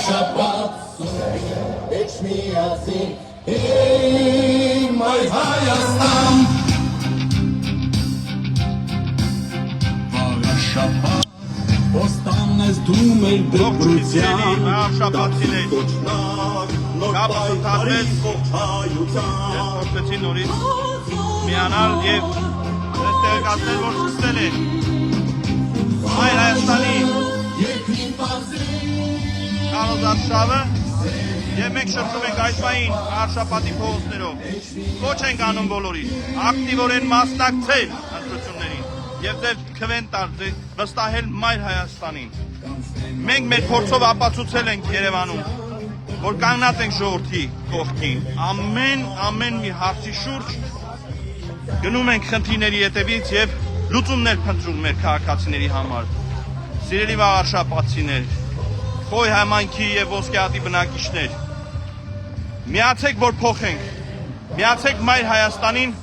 շաբաթ Էջ միասին Իմ այ Հայաստան Վաղ շաբաթ Ոստան ես դու մեր դպրության Կոչնակ նոր պայքարից հայության Ես փորձեցի նորից միանալ և տեղեկացնել, որ սկսել են Հայր Հայաստանի Կարոզարշավը և մենք շրջում ենք այս պահին Արշապատի փողոցներով Կոչ ենք անում բոլորին ակտիվորեն մասնակցել ընտրություններին և ձեր քվեն տալ վստահել Մայր Հայաստանին Մենք մեր փորձով ապացուցել ենք Երևանում որ կանգնած ենք ժողովրդի կողքին ամեն մի հարցի շուրջ գնում ենք խնդիրների հետևից և լուծումներ փնտրում մեր քաղաքացիների համար Սիրելի վաղ արշապատցիներ Խոյ համայնքի և ոսկեհատի բնակիչներ Միացեք որ փոխենք Միացեք Մայր Հայաստանին